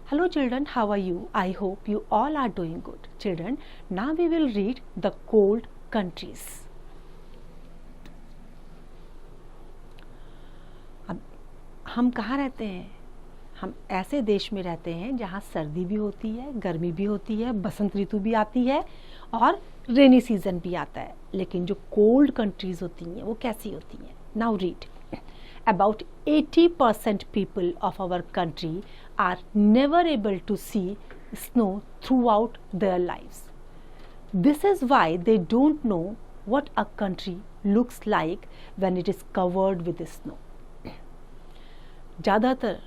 Hello children, how are you? I hope you all are doing good. Children, now we will read the cold countries. अब हम कहाँ रहते हैं? हम ऐसे देश में रहते हैं जहाँ सर्दी भी होती है, गर्मी भी होती है, बसंत ऋतु भी आती है और रेनी सीजन भी आता है. लेकिन जो कोल्ड कंट्रीज होती हैं वो कैसी होती हैं? Now read. About 80% people of our country are never able to see snow throughout their lives. This is why they don't know what a country looks like when it is covered with snow. ज़्यादातर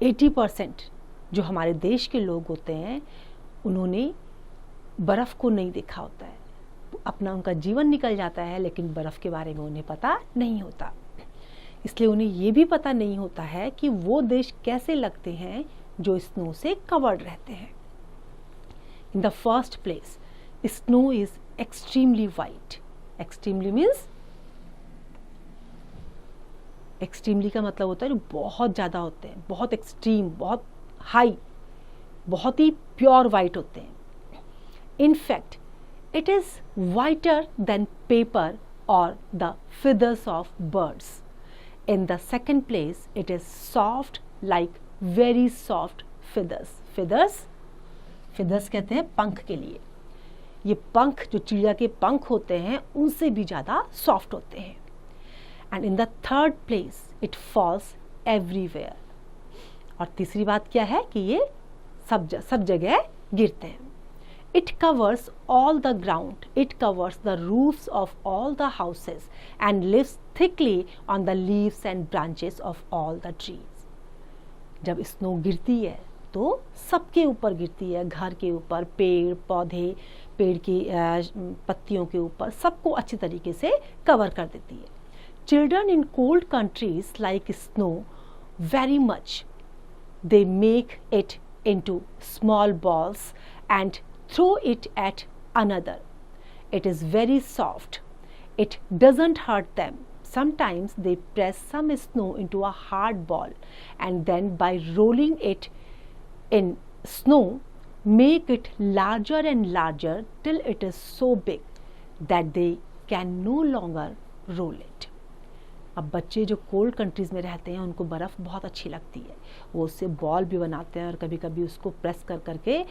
80% जो हमारे देश के लोग होते हैं उन्होंने बर्फ़ को नहीं देखा होता है. अपना उनका जीवन निकल जाता है लेकिन बर्फ़ के बारे में उन्हें पता नहीं होता. इसलिए उन्हें ये भी पता नहीं होता है कि वो देश कैसे लगते हैं जो स्नो से कवर्ड रहते हैं. In the first place snow is extremely white. Extremely means, extremely का मतलब होता है जो बहुत ज़्यादा होते हैं, बहुत एक्सट्रीम, बहुत हाई, बहुत ही प्योर वाइट होते हैं. In fact it is whiter than paper और the feathers of birds. In the second place, it is soft like very soft feathers. Feathers कहते हैं पंख के लिए. ये पंख जो चिड़िया के पंख होते हैं उनसे भी ज़्यादा सॉफ्ट होते हैं. And in the third place, it falls everywhere. और तीसरी बात क्या है कि ये सब जगह गिरते हैं. It covers all the ground. It covers the roofs of all the houses and lives thickly on the leaves and branches of all the trees. जब स्नो गिरती है तो सबके ऊपर गिरती है, घर के ऊपर, पेड़ पौधे, पेड़ की पत्तियों के ऊपर, सबको अच्छी तरीके से कवर कर देती है. Children in cold countries like snow very much. They make it into small balls and throw it at another. It is very soft. It doesn't hurt them. Sometimes they press some snow into a hard ball and then by rolling it in snow make it larger and larger till it is so big that they can no longer roll it. अब बच्चे जो cold countries में रहते हैं उनको बर्फ़ बहुत अच्छी लगती है. वो उससे बॉल भी बनाते हैं और कभी कभी उसको प्रेस कर करके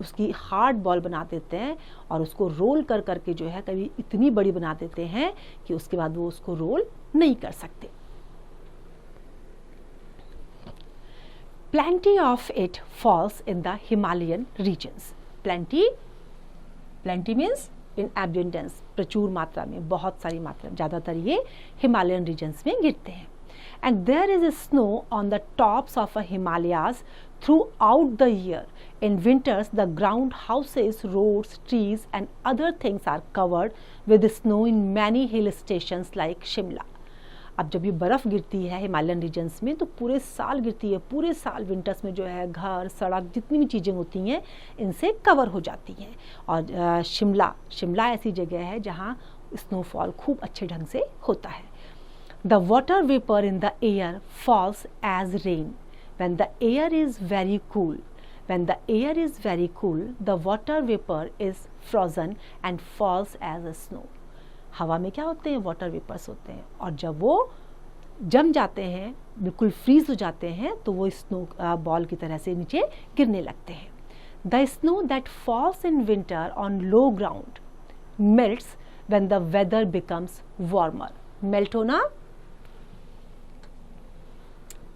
उसकी हार्ड बॉल बना देते हैं और उसको रोल कर करके जो है कभी इतनी बड़ी बना देते हैं कि उसके बाद वो उसको रोल नहीं कर सकते. Plenty of it falls in the Himalayan regions. Plenty means in abundance, प्रचुर मात्रा में, बहुत सारी मात्रा, ज़्यादातर ये हिमालयन रीजन्स में गिरते हैं. And there is a snow on the tops of a Himalayas throughout the year. In winters, the ground, houses, roads, trees and other things are covered with snow in many hill stations like Shimla. अब जब ये बर्फ़ गिरती है Himalayan regions में तो पूरे साल गिरती है. पूरे साल विंटर्स में जो है घर, सड़क, जितनी भी चीज़ें होती हैं इनसे कवर हो जाती हैं. और शिमला ऐसी जगह है जहाँ स्नोफॉल खूब अच्छे ढंग से होता है. The water vapor in the air falls as rain. When the air is very cool, the water vapor is frozen and falls as a snow. हवा में क्या होते हैं? वाटर वेपर्स होते हैं और जब वो जम जाते हैं, बिल्कुल फ्रीज हो जाते हैं तो वो स्नो बॉल की तरह से नीचे गिरने लगते हैं. The snow that falls in winter on low ground melts when the weather becomes warmer. Melt होना,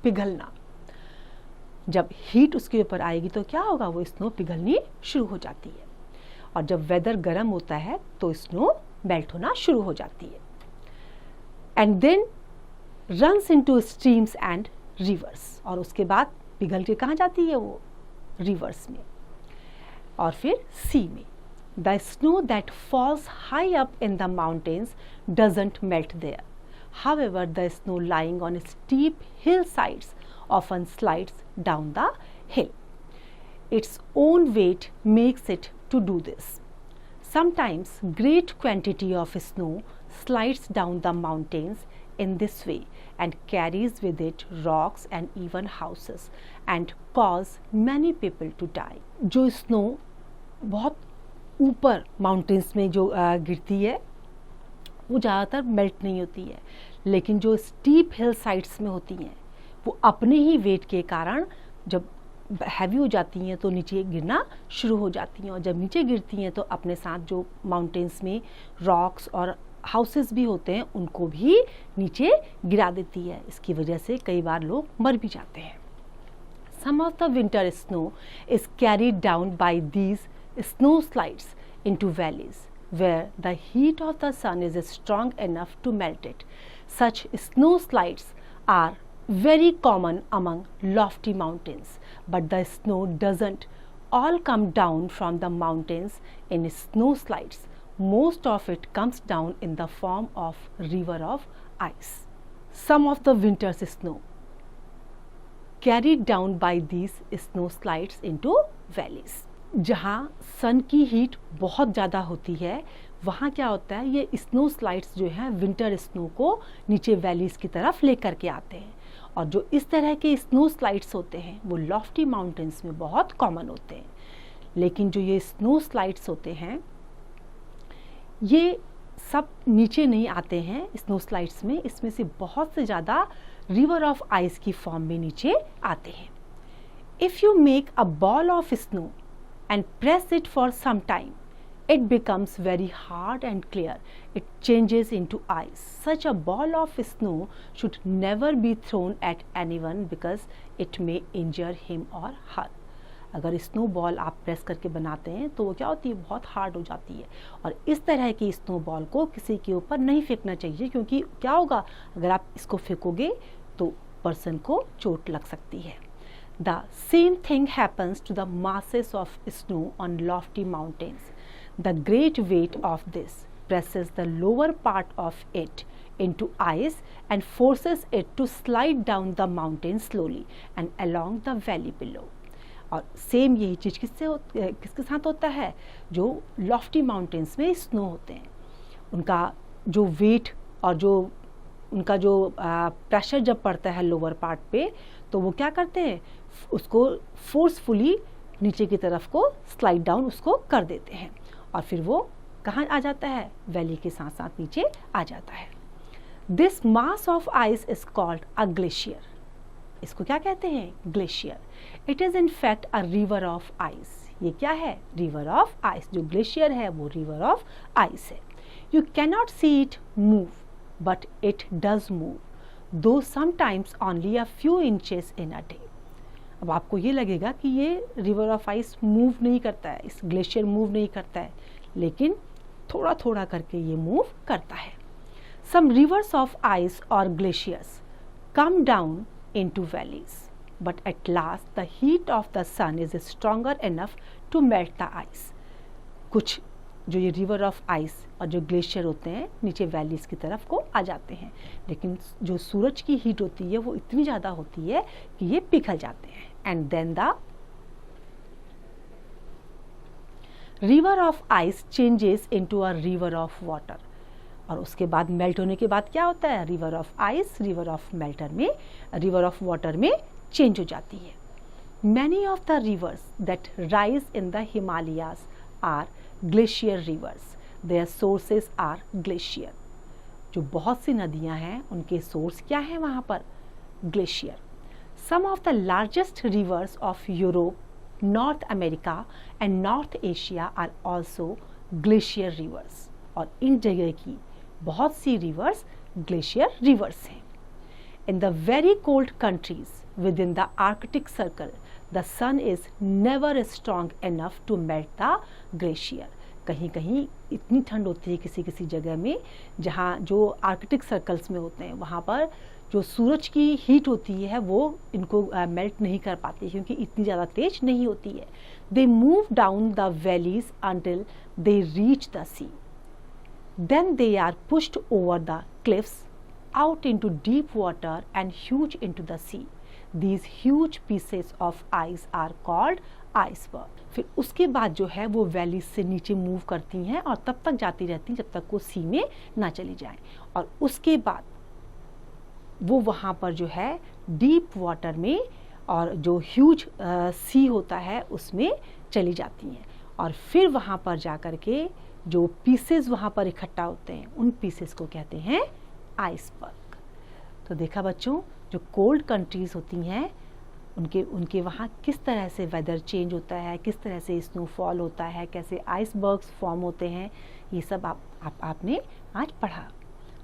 पिघलना. जब हीट उसके ऊपर आएगी तो क्या होगा? वो स्नो पिघलनी शुरू हो जाती है और जब वेदर गर्म होता है तो स्नो मेल्ट होना शुरू हो जाती है. And then runs into streams and rivers. और उसके बाद पिघल के कहाँ जाती है? वो रिवर्स में और फिर सी में. The snow that falls high up in the mountains doesn't melt there. However, the snow lying on steep hillsides often slides down the hill. Its own weight makes it to do this. Sometimes great quantity of snow slides down the mountains in this way and carries with it rocks and even houses and cause many people to die. जो snow बहुत ऊपर mountains में जो गिरती है वो ज़्यादातर melt नहीं होती है, लेकिन जो स्टीप हिल साइड्स में होती हैं वो अपने ही वेट के कारण जब हैवी हो जाती हैं तो नीचे गिरना शुरू हो जाती हैं, और जब नीचे गिरती हैं तो अपने साथ जो माउंटेन्स में रॉक्स और हाउसेस भी होते हैं उनको भी नीचे गिरा देती है। इसकी वजह से कई बार लोग मर भी जाते हैं। Some of the winter snow is carried down by these snow slides into valleys where the heat of the sun is strong enough to melt it. Such snow slides are very common among lofty mountains, but the snow doesn't all come down from the mountains in snow slides. Most of it comes down in the form of river of ice. Some of the winter's snow carried down by these snow slides into valleys. जहाँ सन की heat बहुत ज़्यादा होती है वहाँ क्या होता है, ये स्नो स्लाइड्स जो हैं विंटर स्नो को नीचे वैलीज़ की तरफ लेकर के आते हैं, और जो इस तरह के स्नो स्लाइड्स होते हैं वो लॉफ्टी माउंटेन्स में बहुत कॉमन होते हैं। लेकिन जो ये स्नो स्लाइड्स होते हैं ये सब नीचे नहीं आते हैं स्नो स्लाइड्स में, इसमें से बहुत से ज़्यादा रिवर ऑफ आइस की फॉर्म में नीचे आते हैं। If you make a ball of snow and press it for some time, it becomes very hard and clear. It changes into ice. Such a ball of snow should never be thrown at anyone because it may injure him or her. अगर snow ball आप press करके बनाते हैं तो वो क्या होती है, बहुत हार्ड हो जाती है, और इस तरह की स्नो बॉल को किसी के ऊपर नहीं फेंकना चाहिए, क्योंकि क्या होगा अगर आप इसको फेंकोगे तो पर्सन को चोट लग सकती है। The same thing happens to the masses of snow on lofty mountains. The great weight of this presses the lower part of it into ice and forces it to slide down the mountain slowly and along the valley below. और same यही चीज़ किसके साथ होता है, जो Lofty mountains में snow होते हैं, उनका जो वेट और जो उनका जो प्रेशर जब पड़ता है लोअर पार्ट पे तो वो क्या करते हैं, उसको फोर्सफुली नीचे की तरफ को स्लाइड डाउन उसको कर देते हैं, और फिर वो कहाँ आ जाता है, वैली के साथ साथ नीचे आ जाता है। This mass of ice is called a glacier. इसको क्या कहते हैं, glacier. It is in fact a river of ice. ये क्या है, रिवर ऑफ आइस। जो ग्लेशियर है वो रिवर ऑफ आइस है। You cannot see it move but it does move, though sometimes only a few inches in a day. अब आपको ये लगेगा कि ये रिवर ऑफ आइस मूव नहीं करता है, इस ग्लेशियर मूव नहीं करता है, लेकिन थोड़ा थोड़ा करके ये मूव करता है। सम रिवर्स ऑफ आइस और glaciers come down into valleys, but at last the heat of the sun is stronger enough to melt the ice. कुछ जो ये रिवर ऑफ आइस और जो ग्लेशियर होते हैं नीचे वैलीज की तरफ को आ जाते हैं, लेकिन जो सूरज की हीट होती है वो इतनी ज़्यादा होती है कि ये पिघल जाते हैं, and then the river of ice changes into a river of water. और उसके बाद मेल्ट होने के बाद क्या होता है, river of ice river of water में चेंज हो जाती है। Many of the rivers that rise in the Himalayas are glacier rivers, their sources are glacier. जो बहुत सी नदियां हैं उनके सोर्स क्या है वहाँ पर, glacier. Some of the largest rivers of Europe, North America and North Asia are also glacier rivers. और इन जगह की बहुत सी रिवर्स ग्लेशियर रिवर्स हैं। In the very cold countries within the Arctic Circle, the sun is never strong enough to melt the glacier. कहीं कहीं इतनी ठंड होती है किसी किसी जगह में जहाँ जो आर्कटिक सर्कल्स में होते हैं वहाँ पर जो सूरज की हीट होती है वो इनको मेल्ट नहीं कर पाती क्योंकि इतनी ज़्यादा तेज नहीं होती है। They move down the valleys until they reach the sea. Then they are pushed over the cliffs out into deep water and huge into the sea. These huge pieces of ice are called iceberg. फिर उसके बाद जो है वो valley से नीचे move करती हैं और तब तक जाती रहती हैं जब तक वो सी में ना चली जाएं, और उसके बाद वो वहाँ पर जो है डीप वाटर में और जो ह्यूज सी होता है उसमें चली जाती हैं, और फिर वहाँ पर जा कर के जो पीसेस वहाँ पर इकट्ठा होते हैं उन पीसेस को कहते हैं आइसबर्ग। तो देखा बच्चों, जो कोल्ड कंट्रीज होती हैं उनके वहाँ किस तरह से वेदर चेंज होता है, किस तरह से स्नोफॉल होता है, कैसे आइसबर्ग्स फॉर्म होते हैं, ये सब आपने आज पढ़ा।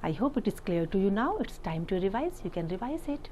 I hope it is clear to you now. It's time to revise. You can revise it.